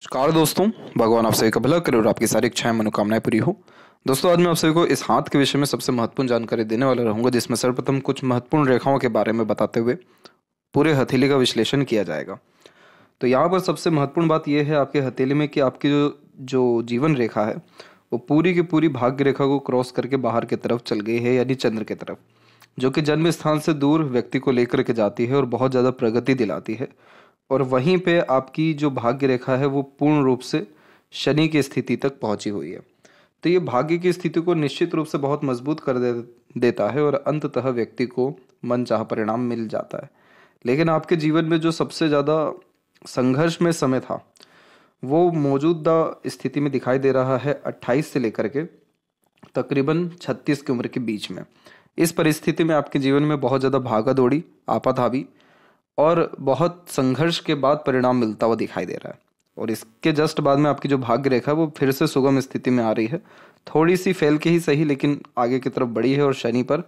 नमस्कार दोस्तों। भगवान आप सभी का भला करे और आपकी सारी इच्छाएं मनोकामनाएं पूरी हो। दोस्तों, आज मैं आप सभी को इस हाथ के विषय में सबसे महत्वपूर्ण जानकारी देने वाला रहूंगा, जिसमें सर्वप्रथम कुछ महत्वपूर्ण रेखाओं के बारे में बताते हुए पूरे हथेली का विश्लेषण किया जाएगा। तो यहाँ पर सबसे महत्वपूर्ण बात यह है आपके हथेली में कि आपकी जो जो जीवन रेखा है वो पूरी की पूरी भाग्य रेखा को क्रॉस करके बाहर की तरफ चल गई है, यानी चंद्र की तरफ, जो कि जन्म स्थान से दूर व्यक्ति को लेकर के जाती है और बहुत ज़्यादा प्रगति दिलाती है। और वहीं पे आपकी जो भाग्य रेखा है वो पूर्ण रूप से शनि की स्थिति तक पहुंची हुई है। तो ये भाग्य की स्थिति को निश्चित रूप से बहुत मजबूत कर देता है और अंततः व्यक्ति को मनचाहा परिणाम मिल जाता है। लेकिन आपके जीवन में जो सबसे ज़्यादा संघर्ष में समय था वो मौजूदा स्थिति में दिखाई दे रहा है 28 से लेकर के तकरीबन 36 की उम्र के बीच में। इस परिस्थिति में आपके जीवन में बहुत ज़्यादा भागा दौड़ी, आपाधापी और बहुत संघर्ष के बाद परिणाम मिलता हुआ दिखाई दे रहा है। और इसके जस्ट बाद में आपकी जो भाग्य रेखा है वो फिर से सुगम स्थिति में आ रही है, थोड़ी सी फैल के ही सही, लेकिन आगे की तरफ बढ़ी है और शनि पर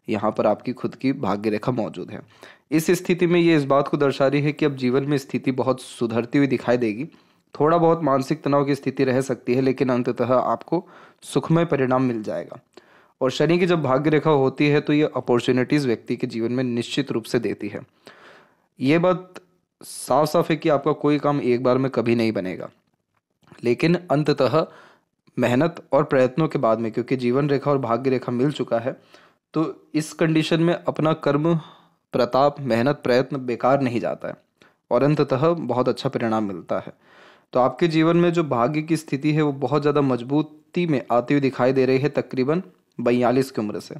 यहाँ पर आपकी खुद की भाग्य रेखा मौजूद है। इस स्थिति में ये इस बात को दर्शा रही है कि अब जीवन में स्थिति बहुत सुधरती हुई दिखाई देगी। थोड़ा बहुत मानसिक तनाव की स्थिति रह सकती है, लेकिन अंततः आपको सुखमय परिणाम मिल जाएगा। और शनि की जब भाग्य रेखा होती है तो ये अपॉर्चुनिटीज व्यक्ति के जीवन में निश्चित रूप से देती है। ये बात साफ साफ है कि आपका कोई काम एक बार में कभी नहीं बनेगा, लेकिन अंततः मेहनत और प्रयत्नों के बाद में, क्योंकि जीवन रेखा और भाग्य रेखा मिल चुका है, तो इस कंडीशन में अपना कर्म, प्रताप, मेहनत, प्रयत्न बेकार नहीं जाता है और अंततः बहुत अच्छा परिणाम मिलता है। तो आपके जीवन में जो भाग्य की स्थिति है वो बहुत ज़्यादा मजबूती में आती हुई दिखाई दे रही है तकरीबन 42 की उम्र से,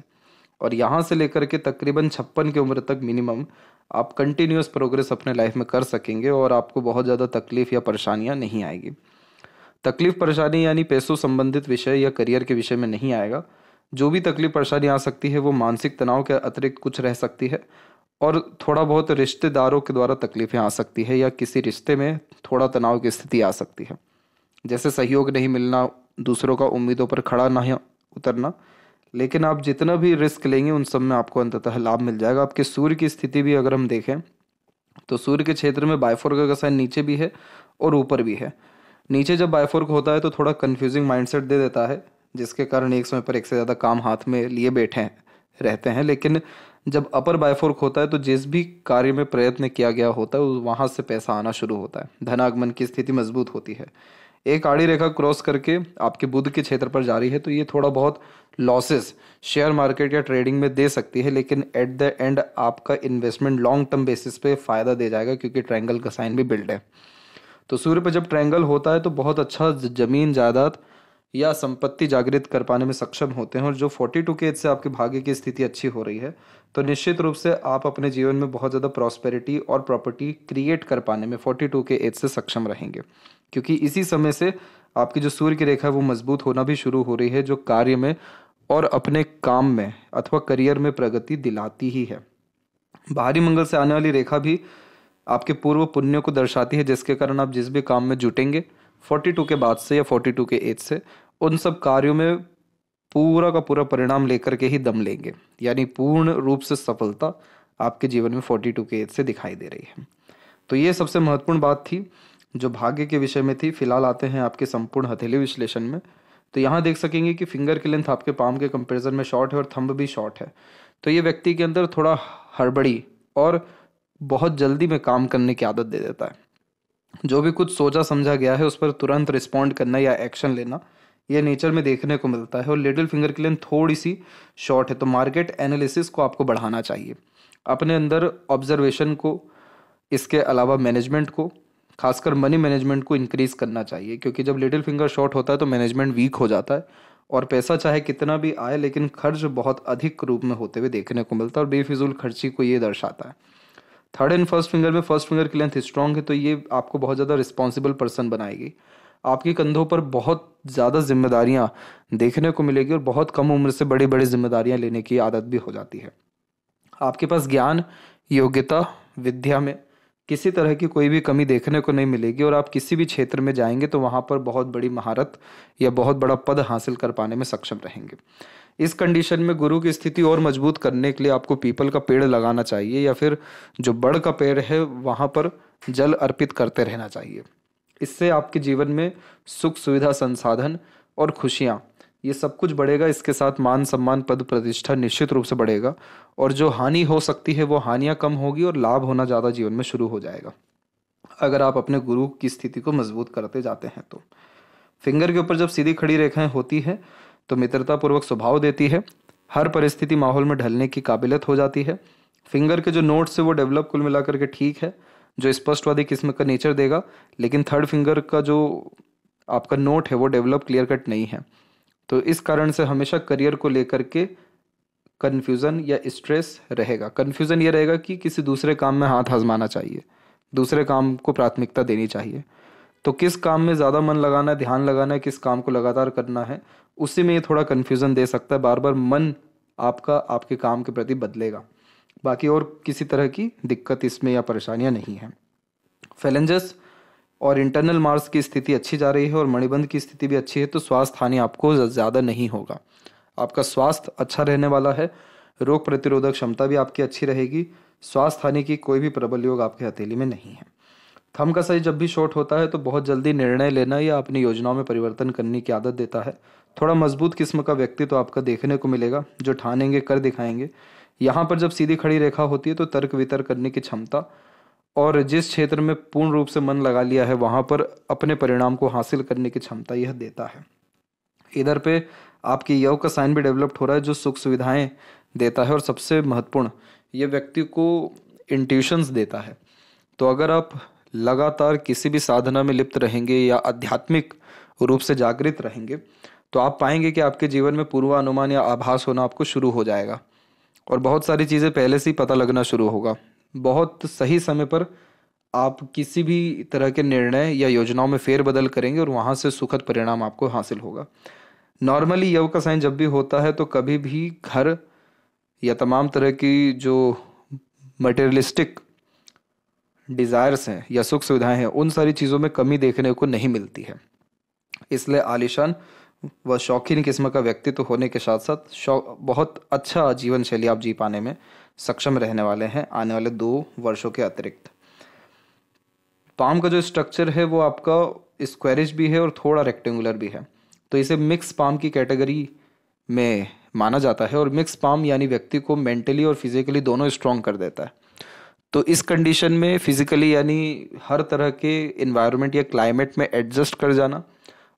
और यहाँ से लेकर के तकरीबन 56 की उम्र तक मिनिमम आप कंटिन्यूस प्रोग्रेस अपने लाइफ में कर सकेंगे और आपको बहुत ज़्यादा तकलीफ या परेशानियाँ नहीं आएगी। तकलीफ परेशानी यानी पैसों संबंधित विषय या करियर के विषय में नहीं आएगा। जो भी तकलीफ परेशानी आ सकती है वो मानसिक तनाव के अतिरिक्त कुछ रह सकती है, और थोड़ा बहुत रिश्तेदारों के द्वारा तकलीफें आ सकती है या किसी रिश्ते में थोड़ा तनाव की स्थिति आ सकती है, जैसे सहयोग नहीं मिलना, दूसरों का उम्मीदों पर खड़ा नहीं उतरना। लेकिन आप जितना भी रिस्क लेंगे उन सब में आपको अंततः लाभ मिल जाएगा। आपके सूर्य की स्थिति भी अगर हम देखें तो सूर्य के क्षेत्र में बायफोर्क का साइन नीचे भी है और ऊपर भी है। नीचे जब बायफोर्क होता है तो थोड़ा कंफ्यूजिंग माइंडसेट दे देता है, जिसके कारण एक समय पर एक से ज़्यादा काम हाथ में लिए बैठे रहते हैं। लेकिन जब अपर बायफोर्क होता है तो जिस भी कार्य में प्रयत्न किया गया होता है वहाँ से पैसा आना शुरू होता है, धनागमन की स्थिति मजबूत होती है। एक आड़ी रेखा क्रॉस करके आपके बुध के क्षेत्र पर जा रही है तो ये थोड़ा बहुत लॉसेस शेयर मार्केट या ट्रेडिंग में दे सकती है, लेकिन एट द एंड आपका इन्वेस्टमेंट लॉन्ग टर्म बेसिस पे फायदा दे जाएगा, क्योंकि ट्रायंगल का साइन भी बिल्ड है। तो सूर्य पर जब ट्रायंगल होता है तो बहुत अच्छा जमीन जायदाद या संपत्ति जागृत कर पाने में सक्षम होते हैं। और जो 42 के एज से आपके भाग्य की स्थिति अच्छी हो रही है तो निश्चित रूप से आप अपने जीवन में बहुत ज़्यादा प्रॉस्पेरिटी और प्रॉपर्टी क्रिएट कर पाने में 42 के एज से सक्षम रहेंगे, क्योंकि इसी समय से आपकी जो सूर्य की रेखा है वो मजबूत होना भी शुरू हो रही है, जो कार्य में और अपने काम में अथवा करियर में प्रगति दिलाती ही है। बाहरी मंगल से आने वाली रेखा भी आपके पूर्व पुण्यों को दर्शाती है, जिसके कारण आप जिस भी काम में जुटेंगे 42 के बाद से या 42 के एज से, उन सब कार्यों में पूरा का पूरा परिणाम लेकर के ही दम लेंगे, यानी पूर्ण रूप से सफलता आपके जीवन में 42 के एज से दिखाई दे रही है। तो ये सबसे महत्वपूर्ण बात थी जो भाग्य के विषय में थी। फिलहाल आते हैं आपके संपूर्ण हथेली विश्लेषण में। तो यहाँ देख सकेंगे कि फिंगर की लेंथ आपके पाम के कंपैरिजन में शॉर्ट है और थंब भी शॉर्ट है। तो ये व्यक्ति के अंदर थोड़ा हड़बड़ी और बहुत जल्दी में काम करने की आदत दे देता है। जो भी कुछ सोचा समझा गया है उस पर तुरंत रिस्पॉन्ड करना या एक्शन लेना, ये नेचर में देखने को मिलता है। और लिटिल फिंगर की लेंथ थोड़ी सी शॉर्ट है, तो मार्केट एनालिसिस को आपको बढ़ाना चाहिए, अपने अंदर ऑब्जर्वेशन को, इसके अलावा मैनेजमेंट को, खासकर मनी मैनेजमेंट को इंक्रीज करना चाहिए, क्योंकि जब लिटिल फिंगर शॉर्ट होता है तो मैनेजमेंट वीक हो जाता है और पैसा चाहे कितना भी आए लेकिन खर्च बहुत अधिक रूप में होते हुए देखने को मिलता है और बेफिजूल खर्ची को ये दर्शाता है। थर्ड एंड फर्स्ट फिंगर में फर्स्ट फिंगर की लेंथ स्ट्रांग है, तो ये आपको बहुत ज़्यादा रिस्पॉन्सिबल पर्सन बनाएगी। आपके कंधों पर बहुत ज़्यादा जिम्मेदारियां देखने को मिलेगी और बहुत कम उम्र से बड़ी बड़ी जिम्मेदारियां लेने की आदत भी हो जाती है। आपके पास ज्ञान, योग्यता, विद्या में किसी तरह की कोई भी कमी देखने को नहीं मिलेगी और आप किसी भी क्षेत्र में जाएंगे तो वहाँ पर बहुत बड़ी महारत या बहुत बड़ा पद हासिल कर पाने में सक्षम रहेंगे। इस कंडीशन में गुरु की स्थिति और मजबूत करने के लिए आपको पीपल का पेड़ लगाना चाहिए या फिर जो बड़ का पेड़ है वहाँ पर जल अर्पित करते रहना चाहिए। इससे आपके जीवन में सुख सुविधा संसाधन और खुशियाँ ये सब कुछ बढ़ेगा। इसके साथ मान सम्मान पद प्रतिष्ठा निश्चित रूप से बढ़ेगा, और जो हानि हो सकती है वो हानियाँ कम होगी और लाभ होना ज़्यादा जीवन में शुरू हो जाएगा अगर आप अपने गुरु की स्थिति को मजबूत करते जाते हैं तो। फिंगर के ऊपर जब सीधी खड़ी रेखाएं होती हैं तो मित्रतापूर्वक स्वभाव देती है, हर परिस्थिति माहौल में ढलने की काबिलियत हो जाती है। फिंगर के जो नोट्स है वो डेवलप कुल मिलाकर के ठीक है, जो स्पष्टवादी किस्म का नेचर देगा, लेकिन थर्ड फिंगर का जो आपका नोट है वो डेवलप क्लियर कट नहीं है। तो इस कारण से हमेशा करियर को लेकर के कन्फ्यूज़न या स्ट्रेस रहेगा। कन्फ्यूज़न ये रहेगा कि किसी दूसरे काम में हाथ आजमाना चाहिए, दूसरे काम को प्राथमिकता देनी चाहिए। तो किस काम में ज़्यादा मन लगाना है, ध्यान लगाना है, किस काम को लगातार करना है, उसी में ये थोड़ा कन्फ्यूज़न दे सकता है। बार बार मन आपका आपके काम के प्रति बदलेगा, बाकी और किसी तरह की दिक्कत इसमें या परेशानियां नहीं है। फैलेंजस और इंटरनल मार्स की स्थिति अच्छी जा रही है और मणिबंध की स्थिति भी अच्छी है, तो स्वास्थ्य हानि आपको ज़्यादा नहीं होगा। आपका स्वास्थ्य अच्छा रहने वाला है, रोग प्रतिरोधक क्षमता भी आपकी अच्छी रहेगी। स्वास्थ्य हानि की कोई भी प्रबल योग आपके हथेली में नहीं है। थंब का साइज जब भी शॉर्ट होता है तो बहुत जल्दी निर्णय लेना या अपनी योजनाओं में परिवर्तन करने की आदत देता है। थोड़ा मजबूत किस्म का व्यक्तित्व तो आपका देखने को मिलेगा, जो ठानेंगे कर दिखाएंगे। यहाँ पर जब सीधी खड़ी रेखा होती है तो तर्क वितर्क करने की क्षमता, और जिस क्षेत्र में पूर्ण रूप से मन लगा लिया है वहाँ पर अपने परिणाम को हासिल करने की क्षमता यह देता है। इधर पे आपकी योग का साइन भी डेवलप्ड हो रहा है, जो सुख सुविधाएं देता है, और सबसे महत्वपूर्ण ये व्यक्ति को इंट्यूशंस देता है। तो अगर आप लगातार किसी भी साधना में लिप्त रहेंगे या आध्यात्मिक रूप से जागृत रहेंगे तो आप पाएंगे कि आपके जीवन में पूर्वानुमान या आभास होना आपको शुरू हो जाएगा, और बहुत सारी चीज़ें पहले से ही पता लगना शुरू होगा। बहुत सही समय पर आप किसी भी तरह के निर्णय या योजनाओं में फेरबदल करेंगे और वहाँ से सुखद परिणाम आपको हासिल होगा। नॉर्मली योग का साइन जब भी होता है तो कभी भी घर या तमाम तरह की जो मटेरियलिस्टिक डिज़ायर्स हैं या सुख सुविधाएं हैं उन सारी चीज़ों में कमी देखने को नहीं मिलती है। इसलिए आलीशान व शौकीन किस्म का व्यक्तित्व होने के साथ साथ बहुत अच्छा जीवन शैली आप जी पाने में सक्षम रहने वाले हैं आने वाले 2 वर्षों के अतिरिक्त। पाम का जो स्ट्रक्चर है वो आपका स्क्वायरिश भी है और थोड़ा रेक्टेंगुलर भी है, तो इसे मिक्स पाम की कैटेगरी में माना जाता है। और मिक्स पाम यानी व्यक्ति को मेंटली और फिजिकली दोनों स्ट्रॉन्ग कर देता है। तो इस कंडीशन में फिजिकली यानी हर तरह के इन्वायरमेंट या क्लाइमेट में एडजस्ट कर जाना,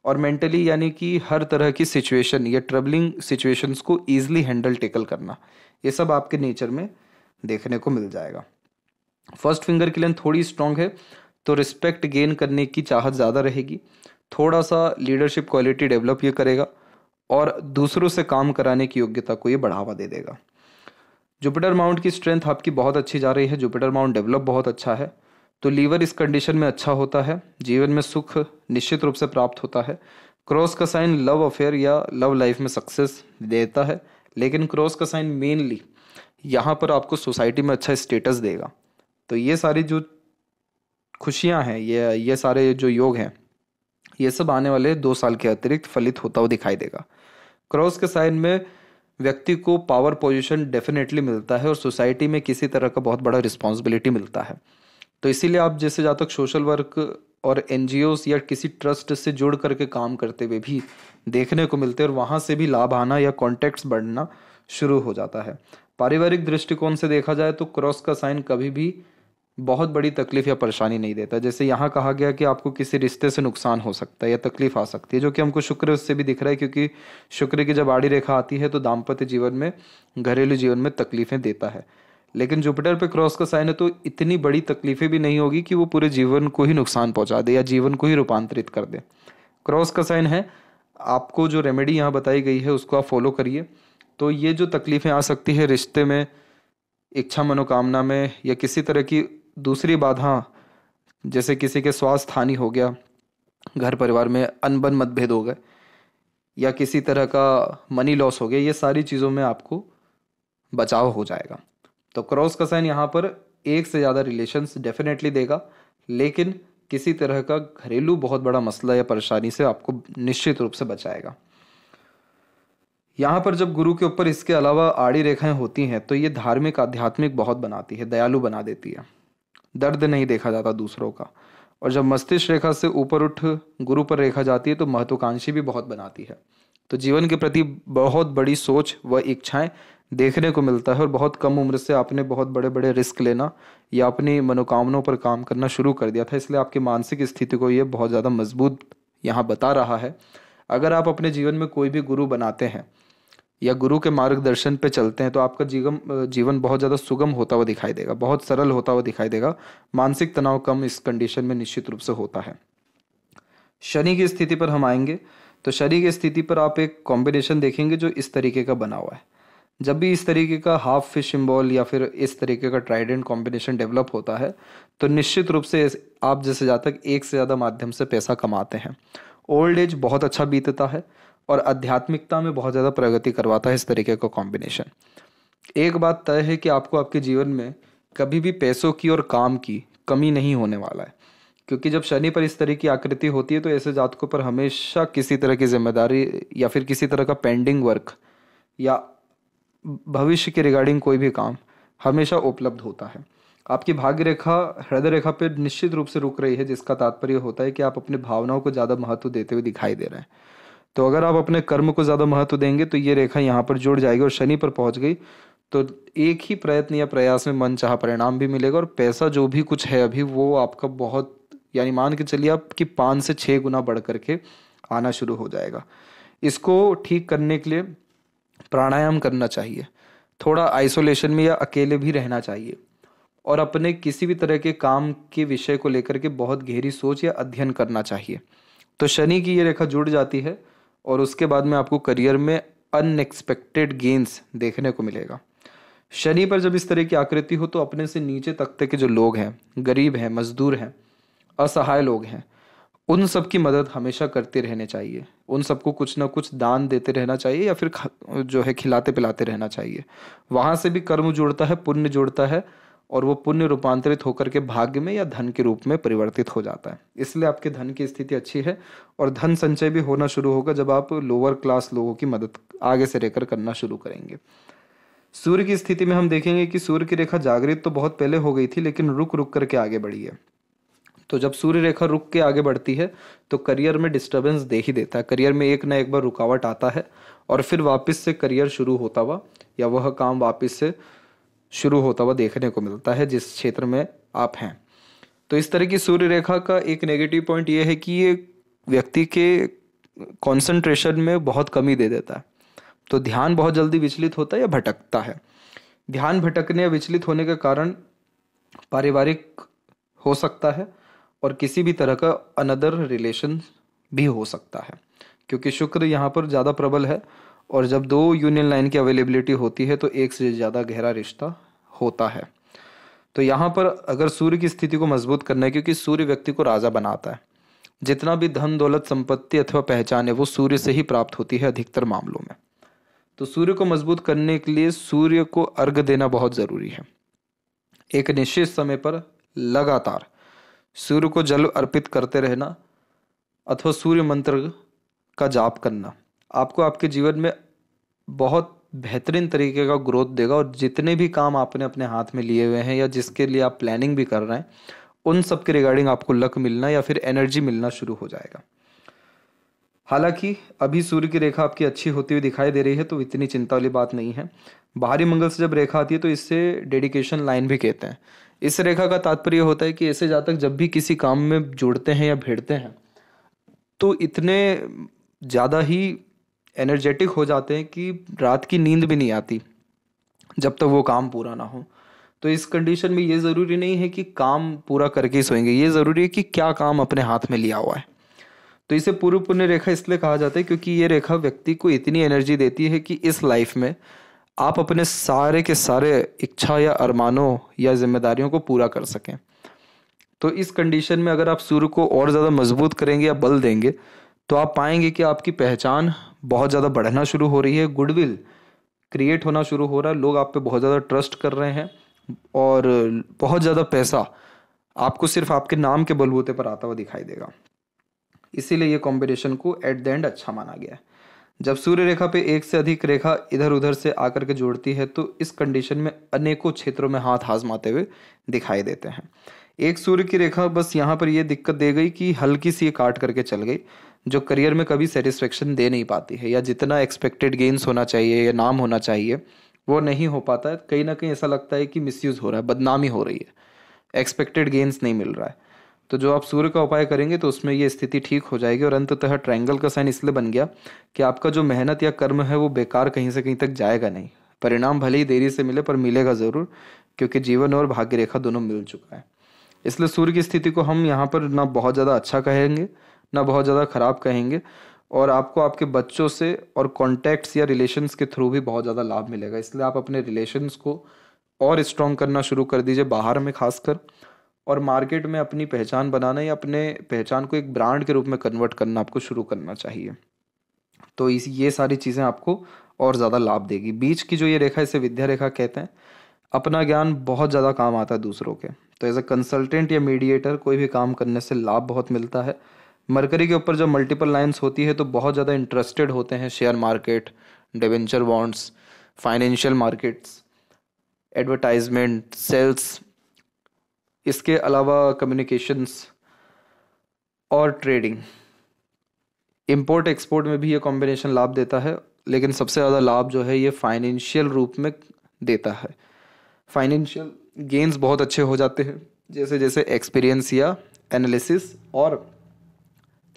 और मेंटली यानी कि हर तरह की सिचुएशन या ट्रबलिंग सिचुएशंस को ईजिली हैंडल टेकल करना, ये सब आपके नेचर में देखने को मिल जाएगा। फर्स्ट फिंगर की लेंथ थोड़ी स्ट्रांग है तो रिस्पेक्ट गेन करने की चाहत ज़्यादा रहेगी, थोड़ा सा लीडरशिप क्वालिटी डेवलप ये करेगा और दूसरों से काम कराने की योग्यता को ये बढ़ावा दे देगा। जुपिटर माउंट की स्ट्रेंथ आपकी बहुत अच्छी जा रही है, जुपिटर माउंट डेवलप बहुत अच्छा है, तो लीवर इस कंडीशन में अच्छा होता है, जीवन में सुख निश्चित रूप से प्राप्त होता है। क्रॉस का साइन लव अफेयर या लव लाइफ में सक्सेस देता है, लेकिन क्रॉस का साइन मेनली यहाँ पर आपको सोसाइटी में अच्छा स्टेटस देगा। तो ये सारी जो खुशियाँ हैं, ये सारे जो योग हैं, ये सब आने वाले 2 साल के अतिरिक्त फलित होता हुआ दिखाई देगा। क्रॉस के साइन में व्यक्ति को पावर पोजीशन डेफिनेटली मिलता है और सोसाइटी में किसी तरह का बहुत बड़ा रिस्पॉन्सिबिलिटी मिलता है। तो इसीलिए आप जैसे जहाँ तक सोशल वर्क और एनजीओस या किसी ट्रस्ट से जुड़ करके काम करते हुए भी देखने को मिलते हैं, और वहाँ से भी लाभ आना या कॉन्टैक्ट्स बढ़ना शुरू हो जाता है। पारिवारिक दृष्टिकोण से देखा जाए तो क्रॉस का साइन कभी भी बहुत बड़ी तकलीफ या परेशानी नहीं देता। जैसे यहाँ कहा गया कि आपको किसी रिश्ते से नुकसान हो सकता है या तकलीफ आ सकती है, जो कि हमको शुक्र उससे भी दिख रहा है, क्योंकि शुक्र की जब आड़ी रेखा आती है तो दाम्पत्य जीवन में, घरेलू जीवन में तकलीफें देता है। लेकिन जुपिटर पे क्रॉस का साइन है तो इतनी बड़ी तकलीफें भी नहीं होगी कि वो पूरे जीवन को ही नुकसान पहुंचा दे या जीवन को ही रूपांतरित कर दे। क्रॉस का साइन है, आपको जो रेमेडी यहाँ बताई गई है उसको आप फॉलो करिए, तो ये जो तकलीफें आ सकती है रिश्ते में, इच्छा मनोकामना में, या किसी तरह की दूसरी बाधा, जैसे किसी के स्वास्थ्य हानि हो गया, घर परिवार में अनबन मतभेद हो गए, या किसी तरह का मनी लॉस हो गया, ये सारी चीज़ों में आपको बचाव हो जाएगा। तो क्रॉस का साइन यहाँ पर एक से ज़्यादा रिलेशंस डेफिनेटली देगा, लेकिन किसी तरह का घरेलू बहुत बड़ा मसला या परेशानी से आपको निश्चित रूप से बचाएगा। यहाँ पर जब गुरु के ऊपर इसके अलावा आड़ी रेखाएं होती हैं तो ये धार्मिक आध्यात्मिक बहुत बनाती है, दयालु बना देती है, दर्द नहीं देखा जाता दूसरों का, और जब मस्तिष्क रेखा से ऊपर उठ गुरु पर रेखा जाती है तो महत्वाकांक्षी भी बहुत बनाती है। तो जीवन के प्रति बहुत बड़ी सोच व इच्छाएं देखने को मिलता है और बहुत कम उम्र से आपने बहुत बड़े बड़े रिस्क लेना या अपनी मनोकामनाओं पर काम करना शुरू कर दिया था, इसलिए आपकी मानसिक स्थिति को ये बहुत ज़्यादा मजबूत यहाँ बता रहा है। अगर आप अपने जीवन में कोई भी गुरु बनाते हैं या गुरु के मार्गदर्शन पे चलते हैं तो आपका जीवन बहुत ज़्यादा सुगम होता हुआ दिखाई देगा, बहुत सरल होता हुआ दिखाई देगा। मानसिक तनाव कम इस कंडीशन में निश्चित रूप से होता है। शनि की स्थिति पर हम आएंगे तो शनि की स्थिति पर आप एक कॉम्बिनेशन देखेंगे जो इस तरीके का बना हुआ है। जब भी इस तरीके का हाफ फिश सिंबल या फिर इस तरीके का ट्राइडेंट कॉम्बिनेशन डेवलप होता है तो निश्चित रूप से आप जैसे जातक एक से ज़्यादा माध्यम से पैसा कमाते हैं। ओल्ड एज बहुत अच्छा बीतता है और आध्यात्मिकता में बहुत ज़्यादा प्रगति करवाता है इस तरीके का कॉम्बिनेशन। एक बात तय है कि आपको आपके जीवन में कभी भी पैसों की और काम की कमी नहीं होने वाला है, क्योंकि जब शनि पर इस तरह की आकृति होती है तो ऐसे जातकों पर हमेशा किसी तरह की जिम्मेदारी या फिर किसी तरह का पेंडिंग वर्क या भविष्य के रिगार्डिंग कोई भी काम हमेशा उपलब्ध होता है। आपकी भाग्य रेखा हृदय रेखा पर निश्चित रूप से रुक रही है, जिसका तात्पर्य होता है कि आप अपनी भावनाओं को ज़्यादा महत्व देते हुए दिखाई दे रहे हैं। तो अगर आप अपने कर्म को ज़्यादा महत्व देंगे तो ये रेखा यहाँ पर जुड़ जाएगी और शनि पर पहुँच गई तो एक ही प्रयत्न या प्रयास में मनचाहा परिणाम भी मिलेगा और पैसा जो भी कुछ है अभी वो आपका बहुत, यानी मान के चलिए आपकी 5 से 6 गुना बढ़ करके आना शुरू हो जाएगा। इसको ठीक करने के लिए प्राणायाम करना चाहिए, थोड़ा आइसोलेशन में या अकेले भी रहना चाहिए और अपने किसी भी तरह के काम के विषय को लेकर के बहुत गहरी सोच या अध्ययन करना चाहिए। तो शनि की ये रेखा जुड़ जाती है और उसके बाद में आपको करियर में अनएक्सपेक्टेड गेन्स देखने को मिलेगा। शनि पर जब इस तरह की आकृति हो तो अपने से नीचे तबके के जो लोग हैं, गरीब हैं, मजदूर हैं, असहाय लोग हैं, उन सब की मदद हमेशा करते रहने चाहिए। उन सबको कुछ ना कुछ दान देते रहना चाहिए या फिर जो है खिलाते पिलाते रहना चाहिए। वहाँ से भी कर्म जुड़ता है, पुण्य जुड़ता है और वो पुण्य रूपांतरित होकर के भाग्य में या धन के रूप में परिवर्तित हो जाता है। इसलिए आपके धन की स्थिति अच्छी है और धन संचय भी होना शुरू होगा जब आप लोअर क्लास लोगों की मदद आगे से रहकर करना शुरू करेंगे। सूर्य की स्थिति में हम देखेंगे कि सूर्य की रेखा जागृत तो बहुत पहले हो गई थी लेकिन रुक रुक करके आगे बढ़ी है। तो जब सूर्य रेखा रुक के आगे बढ़ती है तो करियर में डिस्टरबेंस दे ही देता है। करियर में एक ना एक बार रुकावट आता है और फिर वापस से करियर शुरू होता हुआ या वह काम वापस से शुरू होता हुआ देखने को मिलता है जिस क्षेत्र में आप हैं। तो इस तरह की सूर्य रेखा का एक नेगेटिव पॉइंट ये है कि ये व्यक्ति के कंसंट्रेशन में बहुत कमी दे देता है। तो ध्यान बहुत जल्दी विचलित होता है या भटकता है। ध्यान भटकने या विचलित होने के कारण पारिवारिक हो सकता है और किसी भी तरह का अनदर रिलेशन भी हो सकता है, क्योंकि शुक्र यहाँ पर ज़्यादा प्रबल है और जब 2 यूनियन लाइन की अवेलेबिलिटी होती है तो एक से ज़्यादा गहरा रिश्ता होता है। तो यहाँ पर अगर सूर्य की स्थिति को मजबूत करना है, क्योंकि सूर्य व्यक्ति को राजा बनाता है, जितना भी धन दौलत संपत्ति अथवा पहचान है वो सूर्य से ही प्राप्त होती है अधिकतर मामलों में। तो सूर्य को मजबूत करने के लिए सूर्य को अर्घ देना बहुत ज़रूरी है। एक निश्चित समय पर लगातार सूर्य को जल अर्पित करते रहना अथवा सूर्य मंत्र का जाप करना आपको आपके जीवन में बहुत बेहतरीन तरीके का ग्रोथ देगा और जितने भी काम आपने अपने हाथ में लिए हुए हैं या जिसके लिए आप प्लानिंग भी कर रहे हैं उन सब के रिगार्डिंग आपको लक मिलना या फिर एनर्जी मिलना शुरू हो जाएगा। हालांकि अभी सूर्य की रेखा आपकी अच्छी होती हुई दिखाई दे रही है तो इतनी चिंता वाली बात नहीं है। बाहरी मंगल से जब रेखा आती है तो इससे डेडिकेशन लाइन भी कहते हैं। इस रेखा का तात्पर्य होता है कि ऐसे जातक जब भी किसी काम में जुड़ते हैं या भिड़ते हैं तो इतने ज़्यादा ही एनर्जेटिक हो जाते हैं कि रात की नींद भी नहीं आती जब तक वो काम पूरा ना हो। तो इस कंडीशन में ये ज़रूरी नहीं है कि काम पूरा करके ही सोएंगे, ये ज़रूरी है कि क्या काम अपने हाथ में लिया हुआ है। तो इसे पूर्व पुण्य रेखा इसलिए कहा जाता है क्योंकि ये रेखा व्यक्ति को इतनी एनर्जी देती है कि इस लाइफ में आप अपने सारे के सारे इच्छा या अरमानों या जिम्मेदारियों को पूरा कर सकें। तो इस कंडीशन में अगर आप सूर्य को और ज़्यादा मजबूत करेंगे या बल देंगे तो आप पाएंगे कि आपकी पहचान बहुत ज़्यादा बढ़ना शुरू हो रही है, गुडविल क्रिएट होना शुरू हो रहा है, लोग आप पे बहुत ज़्यादा ट्रस्ट कर रहे हैं और बहुत ज़्यादा पैसा आपको सिर्फ आपके नाम के बलबूते पर आता हुआ दिखाई देगा। इसीलिए ये कॉम्बिनेशन को एट द एंड अच्छा माना गया है। जब सूर्य रेखा पे एक से अधिक रेखा इधर उधर से आकर के जोड़ती है तो इस कंडीशन में अनेकों क्षेत्रों में हाथ आजमाते हुए दिखाई देते हैं। एक सूर्य की रेखा बस यहाँ पर ये दिक्कत दे गई कि हल्की सी ये काट करके चल गई, जो करियर में कभी सेटिस्फेक्शन दे नहीं पाती है, या जितना एक्सपेक्टेड गेन्स होना चाहिए या नाम होना चाहिए वो नहीं हो पाता है। कहीं ना कहीं ऐसा लगता है कि मिसयूज हो रहा है, बदनामी हो रही है, एक्सपेक्टेड गेन्स नहीं मिल रहा है। तो जो आप सूर्य का उपाय करेंगे तो उसमें ये स्थिति ठीक हो जाएगी। और अंततः ट्रायंगल का साइन इसलिए बन गया कि आपका जो मेहनत या कर्म है वो बेकार कहीं से कहीं तक जाएगा नहीं। परिणाम भले ही देरी से मिले पर मिलेगा ज़रूर, क्योंकि जीवन और भाग्य रेखा दोनों मिल चुका है। इसलिए सूर्य की स्थिति को हम यहाँ पर ना बहुत ज़्यादा अच्छा कहेंगे ना बहुत ज़्यादा खराब कहेंगे, और आपको आपके बच्चों से और कॉन्टैक्ट्स या रिलेशंस के थ्रू भी बहुत ज़्यादा लाभ मिलेगा। इसलिए आप अपने रिलेशंस को और स्ट्रॉन्ग करना शुरू कर दीजिए, बाहर में खासकर, और मार्केट में अपनी पहचान बनाना या अपने पहचान को एक ब्रांड के रूप में कन्वर्ट करना आपको शुरू करना चाहिए। तो इस ये सारी चीज़ें आपको और ज़्यादा लाभ देगी। बीच की जो ये रेखा, इसे विद्या रेखा कहते हैं। अपना ज्ञान बहुत ज़्यादा काम आता है दूसरों के, तो एज अ कंसल्टेंट या मीडिएटर कोई भी काम करने से लाभ बहुत मिलता है। मरकरी के ऊपर जब मल्टीपल लाइंस होती है तो बहुत ज़्यादा इंटरेस्टेड होते हैं share market, debenture bonds, financial markets, advertisement, sales, इसके अलावा कम्युनिकेशंस और ट्रेडिंग। इंपोर्ट एक्सपोर्ट में भी ये कॉम्बिनेशन लाभ देता है, लेकिन सबसे ज़्यादा लाभ जो है ये फाइनेंशियल रूप में देता है। फाइनेंशियल गेन्स बहुत अच्छे हो जाते हैं जैसे जैसे एक्सपीरियंस या एनालिसिस और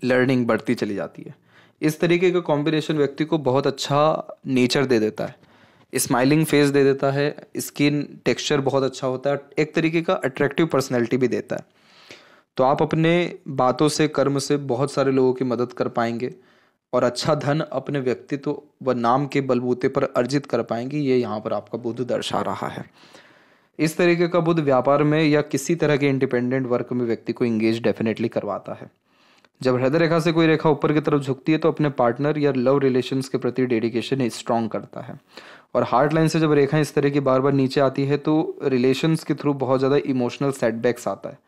लर्निंग बढ़ती चली जाती है। इस तरीके का कॉम्बिनेशन व्यक्ति को बहुत अच्छा नेचर दे देता है, स्माइलिंग फेस दे देता है, स्किन टेक्सचर बहुत अच्छा होता है, एक तरीके का अट्रैक्टिव पर्सनैलिटी भी देता है। तो आप अपने बातों से, कर्म से बहुत सारे लोगों की मदद कर पाएंगे और अच्छा धन अपने व्यक्तित्व व नाम के बलबूते पर अर्जित कर पाएंगे। ये यहाँ पर आपका बुध दर्शा रहा है। इस तरीके का बुध व्यापार में या किसी तरह के इंडिपेंडेंट वर्क में व्यक्ति को इंगेज डेफिनेटली करवाता है। जब हृदय रेखा से कोई रेखा ऊपर की तरफ झुकती है तो अपने पार्टनर या लव रिलेशंस के प्रति डेडिकेशन स्ट्रांग करता है। और हार्ट लाइन से जब रेखा इस तरह की बार बार नीचे आती है तो रिलेशंस के थ्रू बहुत ज़्यादा इमोशनल सेटबैक्स आता है।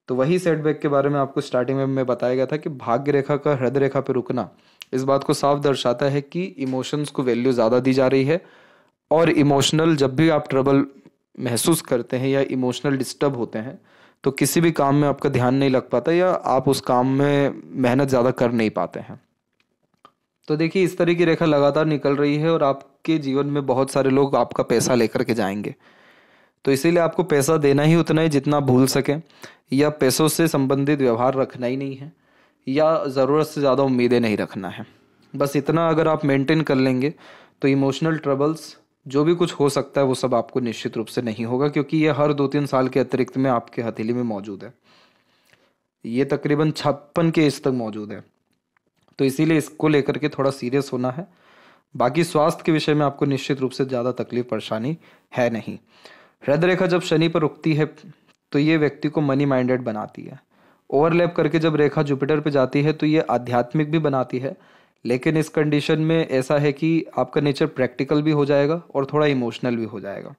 तो वही सेटबैक के बारे में आपको स्टार्टिंग में मैं बताया गया था कि भाग्य रेखा का हृदय रेखा पे रुकना इस बात को साफ दर्शाता है कि इमोशंस को वैल्यू ज़्यादा दी जा रही है। और इमोशनल जब भी आप ट्रबल महसूस करते हैं या इमोशनल डिस्टर्ब होते हैं तो किसी भी काम में आपका ध्यान नहीं लग पाता या आप उस काम में मेहनत ज़्यादा कर नहीं पाते हैं। तो देखिए, इस तरह की रेखा लगातार निकल रही है और आपके जीवन में बहुत सारे लोग आपका पैसा लेकर के जाएंगे। तो इसीलिए आपको पैसा देना ही उतना ही जितना भूल सकें, या पैसों से संबंधित व्यवहार रखना ही नहीं है, या ज़रूरत से ज़्यादा उम्मीदें नहीं रखना है। बस इतना अगर आप मेंटेन कर लेंगे तो इमोशनल ट्रबल्स जो भी कुछ हो सकता है वो सब आपको निश्चित रूप से नहीं होगा, क्योंकि ये हर 2-3 साल के अतिरिक्त में आपके हथेली में मौजूद है। ये तकरीबन 56 के एज तक मौजूद है। तो इसीलिए इसको लेकर के थोड़ा सीरियस होना है। बाकी स्वास्थ्य के विषय में आपको निश्चित रूप से ज़्यादा तकलीफ परेशानी है नहीं। हृदय रेखा जब शनि पर रुकती है तो ये व्यक्ति को मनी माइंडेड बनाती है। ओवरलैप करके जब रेखा जुपिटर पे जाती है तो ये आध्यात्मिक भी बनाती है, लेकिन इस कंडीशन में ऐसा है कि आपका नेचर प्रैक्टिकल भी हो जाएगा और थोड़ा इमोशनल भी हो जाएगा।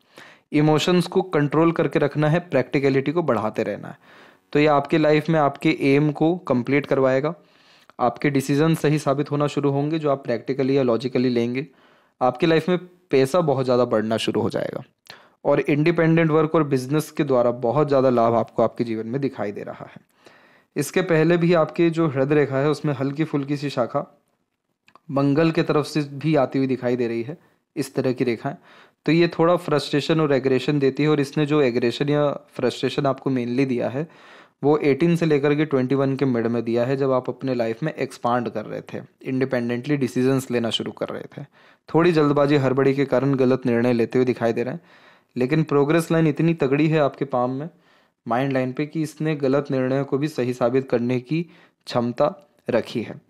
इमोशंस को कंट्रोल करके रखना है, प्रैक्टिकलिटी को बढ़ाते रहना है। तो ये आपके लाइफ में आपके एम को कंप्लीट करवाएगा। आपके डिसीजन सही साबित होना शुरू होंगे जो आप प्रैक्टिकली या लॉजिकली लेंगे। आपकी लाइफ में पैसा बहुत ज़्यादा बढ़ना शुरू हो जाएगा और इंडिपेंडेंट वर्क और बिजनेस के द्वारा बहुत ज़्यादा लाभ आपको आपके जीवन में दिखाई दे रहा है। इसके पहले भी आपकी जो हृदय रेखा है उसमें हल्की फुल्की सी शाखा मंगल के तरफ से भी आती हुई दिखाई दे रही है, इस तरह की रेखाएं। तो ये थोड़ा फ्रस्ट्रेशन और एग्रेशन देती है, और इसने जो एग्रेशन या फ्रस्ट्रेशन आपको मेनली दिया है वो 18 से लेकर के 21 के मिड में दिया है, जब आप अपने लाइफ में एक्सपांड कर रहे थे, इंडिपेंडेंटली डिसीजंस लेना शुरू कर रहे थे। थोड़ी जल्दबाजी हड़बड़ी के कारण गलत निर्णय लेते हुए दिखाई दे रहे हैं, लेकिन प्रोग्रेस लाइन इतनी तगड़ी है आपके पाम में, माइंड लाइन पे, कि इसने गलत निर्णयों को भी सही साबित करने की क्षमता रखी है।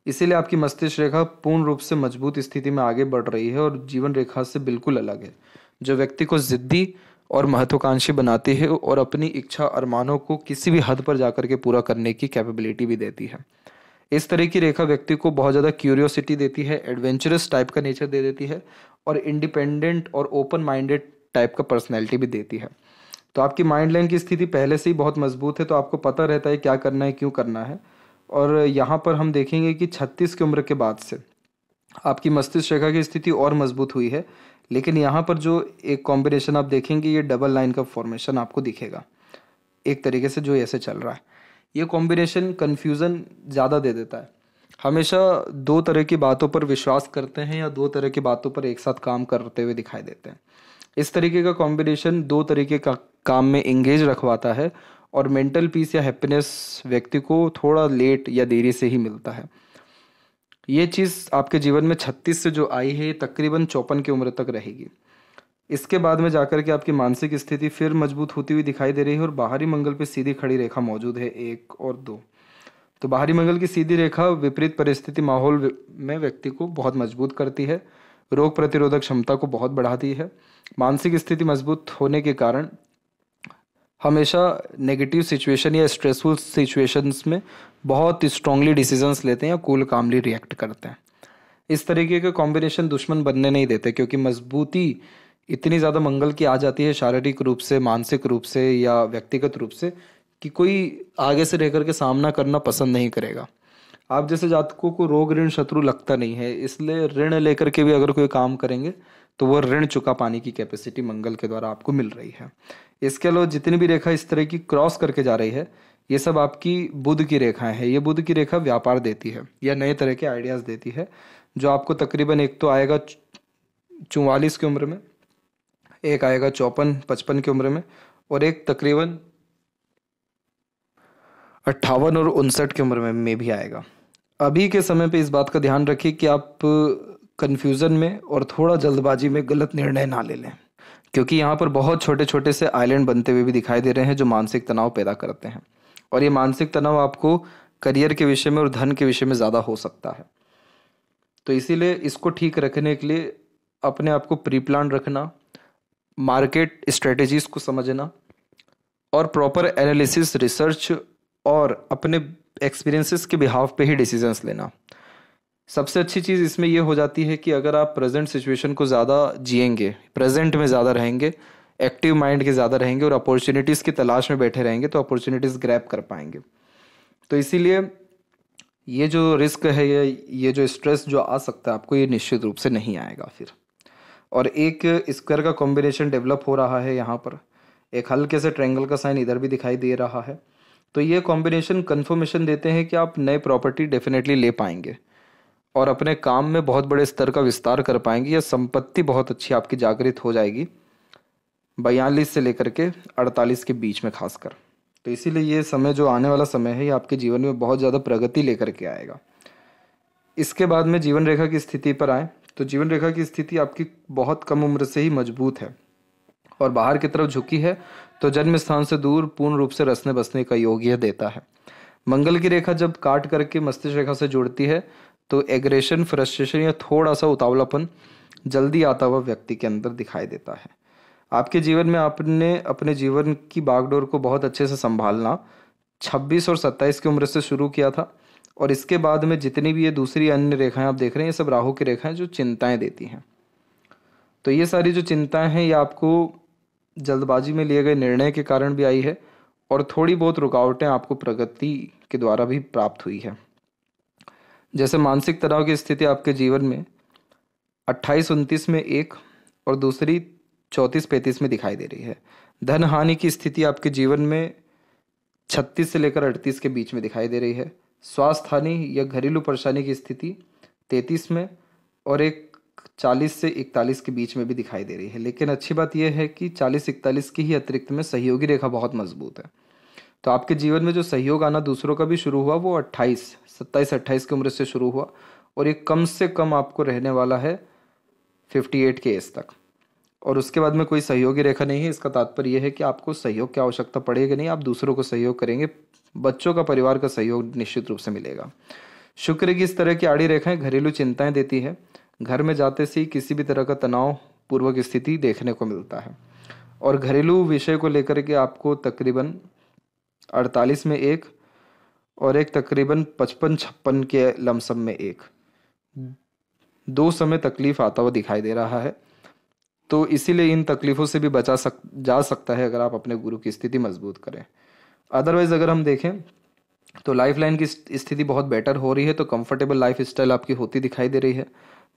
इसीलिए आपकी मस्तिष्क रेखा पूर्ण रूप से मजबूत स्थिति में आगे बढ़ रही है और जीवन रेखा से बिल्कुल अलग है, जो व्यक्ति को जिद्दी और महत्वाकांक्षी बनाती है और अपनी इच्छा अरमानों को किसी भी हद पर जाकर के पूरा करने की कैपेबिलिटी भी देती है। इस तरह की रेखा व्यक्ति को बहुत ज़्यादा क्यूरियोसिटी देती है, एडवेंचरस टाइप का नेचर दे देती है और इंडिपेंडेंट और ओपन माइंडेड टाइप का पर्सनैलिटी भी देती है। तो आपकी माइंड लाइन की स्थिति पहले से ही बहुत मजबूत है, तो आपको पता रहता है क्या करना है, क्यों करना है। और यहाँ पर हम देखेंगे कि 36 की उम्र के बाद से आपकी मस्तिष्क रेखा की स्थिति और मजबूत हुई है, लेकिन यहाँ पर जो एक कॉम्बिनेशन आप देखेंगे ये डबल लाइन का फॉर्मेशन आपको दिखेगा। एक तरीके से जो ऐसे चल रहा है। ये कॉम्बिनेशन कन्फ्यूज़न ज़्यादा दे देता है। हमेशा दो तरह की बातों पर विश्वास करते हैं या दो तरह की बातों पर एक साथ काम करते हुए दिखाई देते हैं। इस तरीके का कॉम्बिनेशन दो तरीके का काम में इंगेज रखवाता है और मेंटल पीस या हैप्पीनेस व्यक्ति को थोड़ा लेट या देरी से ही मिलता है। ये चीज़ आपके जीवन में 36 से जो आई है ये तकरीबन 54 की उम्र तक रहेगी। इसके बाद में जाकर के आपकी मानसिक स्थिति फिर मजबूत होती हुई दिखाई दे रही है और बाहरी मंगल पे सीधी खड़ी रेखा मौजूद है 1 और 2। तो बाहरी मंगल की सीधी रेखा विपरीत परिस्थिति माहौल में व्यक्ति को बहुत मजबूत करती है, रोग प्रतिरोधक क्षमता को बहुत बढ़ाती है। मानसिक स्थिति मजबूत होने के कारण हमेशा नेगेटिव सिचुएशन या स्ट्रेसफुल सिचुएशंस में बहुत स्ट्रांगली डिसीजंस लेते हैं या कूल कामली रिएक्ट करते हैं। इस तरीके के कॉम्बिनेशन दुश्मन बनने नहीं देते, क्योंकि मजबूती इतनी ज़्यादा मंगल की आ जाती है शारीरिक रूप से, मानसिक रूप से या व्यक्तिगत रूप से, कि कोई आगे से रह करके सामना करना पसंद नहीं करेगा। आप जैसे जातकों को रोग ऋण शत्रु लगता नहीं है, इसलिए ऋण लेकर के भी अगर कोई काम करेंगे तो वह ऋण चुका पाने की कैपेसिटी मंगल के द्वारा आपको मिल रही है। इसके अलावा जितनी भी रेखा इस तरह की क्रॉस करके जा रही है, ये सब आपकी बुध की रेखाएं हैं। ये बुध की रेखा व्यापार देती है या नए तरह के आइडियाज़ देती है, जो आपको तकरीबन एक तो आएगा 44 की उम्र में, एक आएगा 54-55 की उम्र में, और एक तकरीबन 58 और 59 की उम्र में भी आएगा। अभी के समय पे इस बात का ध्यान रखिए कि आप कन्फ्यूज़न में और थोड़ा जल्दबाजी में गलत निर्णय ना ले लें, क्योंकि यहाँ पर बहुत छोटे छोटे से आइलैंड बनते हुए भी दिखाई दे रहे हैं जो मानसिक तनाव पैदा करते हैं। और ये मानसिक तनाव आपको करियर के विषय में और धन के विषय में ज़्यादा हो सकता है। तो इसीलिए इसको ठीक रखने के लिए अपने आप को प्री प्लान रखना, मार्केट स्ट्रेटजीज को समझना और प्रॉपर एनालिसिस, रिसर्च और अपने एक्सपीरियंसेस के बिहाफ पे ही डिसीजंस लेना। सबसे अच्छी चीज़ इसमें यह हो जाती है कि अगर आप प्रेजेंट सिचुएशन को ज़्यादा जिएंगे, प्रेजेंट में ज़्यादा रहेंगे, एक्टिव माइंड के ज़्यादा रहेंगे और अपॉर्चुनिटीज़ की तलाश में बैठे रहेंगे, तो अपॉर्चुनिटीज़ ग्रैब कर पाएंगे। तो इसीलिए ये जो रिस्क है या ये जो स्ट्रेस जो आ सकता है आपको, ये निश्चित रूप से नहीं आएगा फिर। और एक स्क्वायर का कॉम्बिनेशन डेवलप हो रहा है यहाँ पर, एक हल्के से ट्रायंगल का साइन इधर भी दिखाई दे रहा है। तो ये कॉम्बिनेशन कन्फर्मेशन देते हैं कि आप नए प्रॉपर्टी डेफिनेटली ले पाएंगे और अपने काम में बहुत बड़े स्तर का विस्तार कर पाएंगे, या संपत्ति बहुत अच्छी आपकी जागृत हो जाएगी 42 से लेकर के 48 के बीच में खासकर। तो इसीलिए ये समय जो आने वाला समय है, ये आपके जीवन में बहुत ज़्यादा प्रगति लेकर के आएगा। इसके बाद में जीवन रेखा की स्थिति पर आए तो जीवन रेखा की स्थिति आपकी बहुत कम उम्र से ही मजबूत है और बाहर की तरफ झुकी है, तो जन्म स्थान से दूर पूर्ण रूप से रसने बसने का योग यह देता है। मंगल की रेखा जब काट करके मस्तिष्क रेखा से जुड़ती है तो एग्रेशन, फ्रस्ट्रेशन या थोड़ा सा उतावलापन जल्दी आता हुआ व्यक्ति के अंदर दिखाई देता है। आपके जीवन में आपने अपने जीवन की बागडोर को बहुत अच्छे से संभालना 26 और 27 की उम्र से शुरू किया था, और इसके बाद में जितनी भी ये दूसरी अन्य रेखाएं आप देख रहे हैं, ये सब राहु की रेखाएं जो चिंताएं देती हैं। तो ये सारी जो चिंताएं हैं ये आपको जल्दबाजी में लिए गए निर्णय के कारण भी आई है, और थोड़ी बहुत रुकावटें आपको प्रगति के द्वारा भी प्राप्त हुई है। जैसे मानसिक तनाव की स्थिति आपके जीवन में 28-29 में एक और दूसरी 34-35 में दिखाई दे रही है। धन हानि की स्थिति आपके जीवन में 36 से लेकर 38 के बीच में दिखाई दे रही है। स्वास्थ्य हानि या घरेलू परेशानी की स्थिति 33 में और एक 40 से 41 के बीच में भी दिखाई दे रही है। लेकिन अच्छी बात यह है कि 40-41 की ही अतिरिक्त में सहयोगी रेखा बहुत मजबूत है। तो आपके जीवन में जो सहयोग आना दूसरों का भी शुरू हुआ वो 27-28 की उम्र से शुरू हुआ, और ये कम से कम आपको रहने वाला है 58 के एज तक। और उसके बाद में कोई सहयोगी रेखा नहीं है। इसका तात्पर्य यह है कि आपको सहयोग की आवश्यकता पड़ेगी नहीं, आप दूसरों को सहयोग करेंगे, बच्चों का, परिवार का सहयोग निश्चित रूप से मिलेगा। शुक्र की इस तरह की आड़ी रेखाएं घरेलू चिंताएं देती है। घर में जाते से ही किसी भी तरह का तनाव पूर्वक स्थिति देखने को मिलता है, और घरेलू विषय को लेकर के आपको तकरीबन 48 में एक और एक तकरीबन 55-56 के लमसम में एक, दो समय तकलीफ आता हुआ दिखाई दे रहा है। तो इसीलिए इन तकलीफ़ों से भी जा सकता है अगर आप अपने गुरु की स्थिति मजबूत करें। अदरवाइज अगर हम देखें तो लाइफ लाइन की स्थिति बहुत बेटर हो रही है, तो कंफर्टेबल लाइफ स्टाइल आपकी होती दिखाई दे रही है।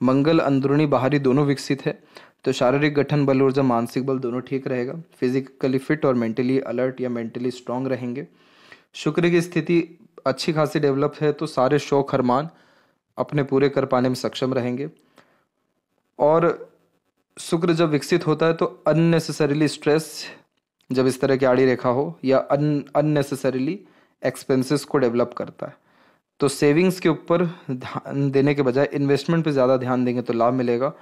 मंगल अंदरूनी बाहरी दोनों विकसित है, तो शारीरिक गठन, बल, ऊर्जा, मानसिक बल दोनों ठीक रहेगा। फिजिकली फिट और मेंटली अलर्ट या मेंटली स्ट्रांग रहेंगे। शुक्र की स्थिति अच्छी खासी डेवलप है तो सारे शौक अरमान अपने पूरे कर पाने में सक्षम रहेंगे। और शुक्र जब विकसित होता है तो अननेसेसरीली स्ट्रेस, जब इस तरह की आड़ी रेखा हो, या अननेसेसरीली एक्सपेंसेस को डेवलप करता है। तो सेविंग्स के ऊपर ध्यान देने के बजाय इन्वेस्टमेंट पे ज़्यादा ध्यान देंगे तो लाभ मिलेगा।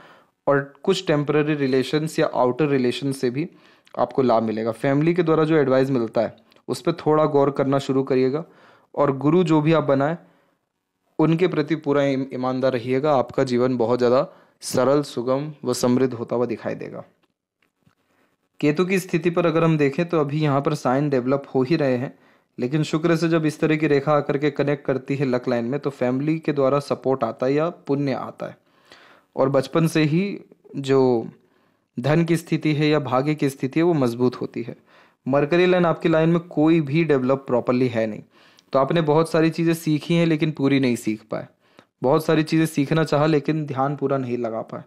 और कुछ टेम्पररी रिलेशंस या आउटर रिलेशन से भी आपको लाभ मिलेगा। फैमिली के द्वारा जो एडवाइस मिलता है उस पर थोड़ा गौर करना शुरू करिएगा। और गुरु जो भी आप बनाए उनके प्रति पूरा ईमानदार रहिएगा। आपका जीवन बहुत ज़्यादा सरल, सुगम व समृद्ध होता हुआ दिखाई देगा। केतु की स्थिति पर अगर हम देखें तो अभी यहाँ पर साइन डेवलप हो ही रहे हैं, लेकिन शुक्र से जब इस तरह की रेखा आकर के कनेक्ट करती है लक लाइन में तो फैमिली के द्वारा सपोर्ट आता है या पुण्य आता है। और बचपन से ही जो धन की स्थिति है या भाग्य की स्थिति है वो मजबूत होती है। मरकरी लाइन आपकी लाइन में कोई भी डेवलप प्रॉपरली है नहीं, तो आपने बहुत सारी चीज़ें सीखी हैं लेकिन पूरी नहीं सीख पाए। बहुत सारी चीज़ें सीखना चाहा लेकिन ध्यान पूरा नहीं लगा पाए।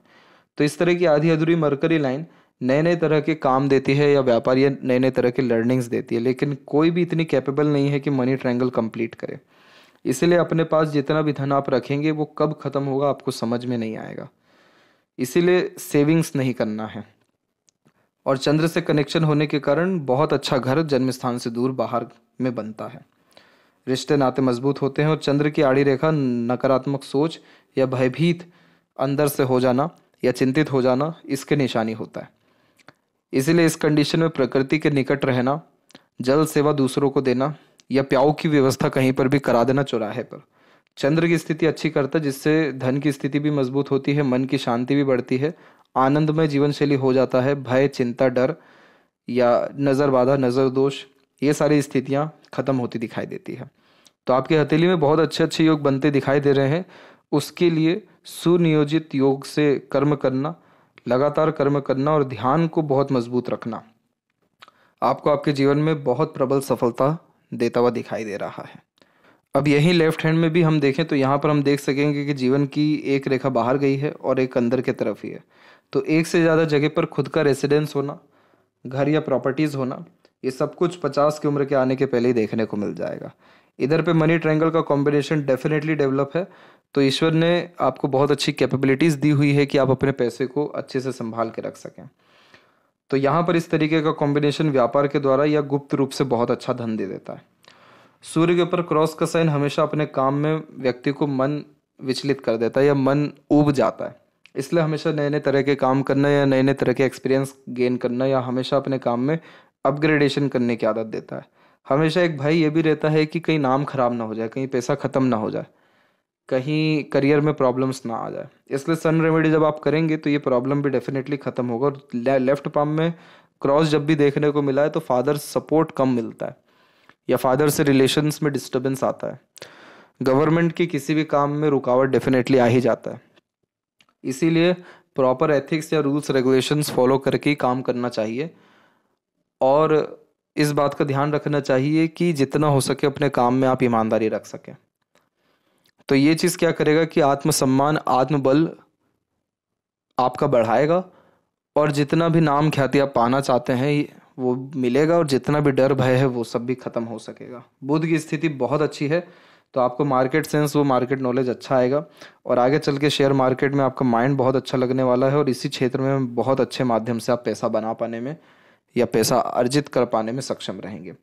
तो इस तरह की आधी अधूरी मरकरी लाइन नए नए तरह के काम देती है या व्यापार या नए नए तरह के लर्निंग्स देती है, लेकिन कोई भी इतनी कैपेबल नहीं है कि मनी ट्रायंगल कंप्लीट करे। इसीलिए अपने पास जितना भी धन आप रखेंगे वो कब खत्म होगा आपको समझ में नहीं आएगा। इसीलिए सेविंग्स नहीं करना है। और चंद्र से कनेक्शन होने के कारण बहुत अच्छा घर जन्म स्थान से दूर बाहर में बनता है। रिश्ते नाते मजबूत होते हैं। और चंद्र की आड़ी रेखा नकारात्मक सोच या भयभीत अंदर से हो जाना या चिंतित हो जाना इसके निशानी होता है। इसीलिए इस कंडीशन में प्रकृति के निकट रहना, जल सेवा दूसरों को देना या प्याऊ की व्यवस्था कहीं पर भी करा देना चौराहे पर। चंद्र की स्थिति अच्छी करता है जिससे धन की स्थिति भी मजबूत होती है, मन की शांति भी बढ़ती है, आनंदमय जीवन शैली हो जाता है। भय, चिंता, डर या नज़र बाधा, नज़र दोष, ये सारी स्थितियाँ खत्म होती दिखाई देती है। तो आपकी हथेली में बहुत अच्छे अच्छे योग बनते दिखाई दे रहे हैं। उसके लिए सुनियोजित योग से कर्म करना, लगातार कर्म करना और ध्यान को बहुत मजबूत रखना आपको आपके जीवन में बहुत प्रबल सफलता देता हुआ दिखाई दे रहा है। अब यही लेफ्ट हैंड में भी हम देखें तो यहाँ पर हम देख सकेंगे कि जीवन की एक रेखा बाहर गई है और एक अंदर के तरफ ही है। तो एक से ज़्यादा जगह पर खुद का रेसिडेंस होना, घर या प्रॉपर्टीज़ होना, ये सब कुछ 50 की उम्र के आने के पहले ही देखने को मिल जाएगा। इधर पे मनी ट्रायंगल का कॉम्बिनेशन डेफिनेटली डेवलप है। तो ईश्वर ने आपको बहुत अच्छी कैपेबिलिटीज़ दी हुई है कि आप अपने पैसे को अच्छे से संभाल के रख सकें। तो यहाँ पर इस तरीके का कॉम्बिनेशन व्यापार के द्वारा या गुप्त रूप से बहुत अच्छा धन दे देता है। सूर्य के ऊपर क्रॉस का साइन हमेशा अपने काम में व्यक्ति को मन विचलित कर देता है या मन ऊब जाता है। इसलिए हमेशा नए नए तरह के काम करना या नए नए तरह के एक्सपीरियंस गेन करना या हमेशा अपने काम में अपग्रेडेशन करने की आदत देता है। हमेशा एक भय ये भी रहता है कि कहीं नाम खराब ना हो जाए, कहीं पैसा ख़त्म ना हो जाए, कहीं करियर में प्रॉब्लम्स ना आ जाए। इसलिए सन रेमेडी जब आप करेंगे तो ये प्रॉब्लम भी डेफिनेटली ख़त्म होगा। और लेफ्ट पाम में क्रॉस जब भी देखने को मिला है तो फादर सपोर्ट कम मिलता है या फादर से रिलेशंस में डिस्टर्बेंस आता है। गवर्नमेंट के किसी भी काम में रुकावट डेफिनेटली आ ही जाता है। इसीलिए प्रॉपर एथिक्स या रूल्स रेगुलेशंस फॉलो करके ही काम करना चाहिए। और इस बात का ध्यान रखना चाहिए कि जितना हो सके अपने काम में आप ईमानदारी रख सकें। तो ये चीज़ क्या करेगा कि आत्मसम्मान, आत्मबल आपका बढ़ाएगा और जितना भी नाम ख्याति आप पाना चाहते हैं वो मिलेगा और जितना भी डर भय है वो सब भी खत्म हो सकेगा। बुध की स्थिति बहुत अच्छी है तो आपको मार्केट सेंस, वो मार्केट नॉलेज अच्छा आएगा और आगे चल के शेयर मार्केट में आपका माइंड बहुत अच्छा लगने वाला है और इसी क्षेत्र में बहुत अच्छे माध्यम से आप पैसा बना पाने में या पैसा अर्जित कर पाने में सक्षम रहेंगे।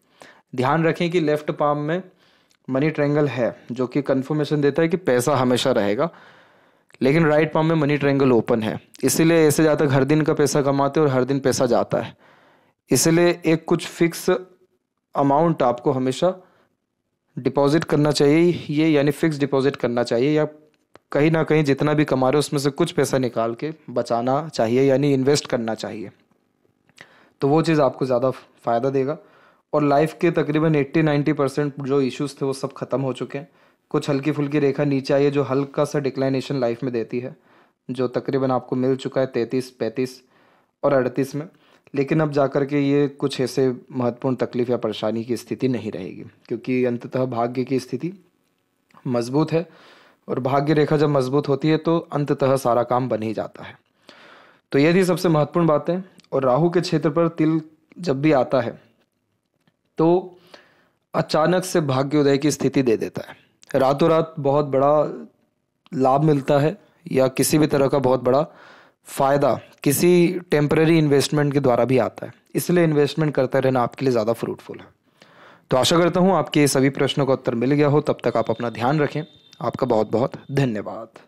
ध्यान रखें कि लेफ्ट पाम में मनी ट्रायंगल है जो कि कंफर्मेशन देता है कि पैसा हमेशा रहेगा, लेकिन राइट पाम में मनी ट्रायंगल ओपन है। इसीलिए ऐसे ज़्यादा हर दिन का पैसा कमाते और हर दिन पैसा जाता है। इसलिए एक कुछ फिक्स अमाउंट आपको हमेशा डिपॉजिट करना चाहिए, ये यानी फिक्स डिपॉजिट करना चाहिए या कहीं ना कहीं जितना भी कमा रहे हो उसमें से कुछ पैसा निकाल के बचाना चाहिए यानी इन्वेस्ट करना चाहिए। तो वो चीज़ आपको ज़्यादा फ़ायदा देगा। और लाइफ के तकरीबन 80-90% जो इश्यूज थे वो सब खत्म हो चुके हैं। कुछ हल्की फुल्की रेखा नीचे आई है जो हल्का सा डिक्लाइनेशन लाइफ में देती है, जो तकरीबन आपको मिल चुका है 33, 35 और 38 में। लेकिन अब जाकर के ये कुछ ऐसे महत्वपूर्ण तकलीफ या परेशानी की स्थिति नहीं रहेगी क्योंकि अंततः भाग्य की स्थिति मजबूत है और भाग्य रेखा जब मजबूत होती है तो अंततः सारा काम बन ही जाता है। तो ये थी सबसे महत्वपूर्ण बातें। और राहु के क्षेत्र पर तिल जब भी आता है तो अचानक से भाग्योदय की स्थिति दे देता है। रातों रात बहुत बड़ा लाभ मिलता है या किसी भी तरह का बहुत बड़ा फायदा किसी टेम्पररी इन्वेस्टमेंट के द्वारा भी आता है। इसलिए इन्वेस्टमेंट करते रहना आपके लिए ज़्यादा फ्रूटफुल है। तो आशा करता हूँ आपके सभी प्रश्नों का उत्तर मिल गया हो। तब तक आप अपना ध्यान रखें। आपका बहुत बहुत धन्यवाद।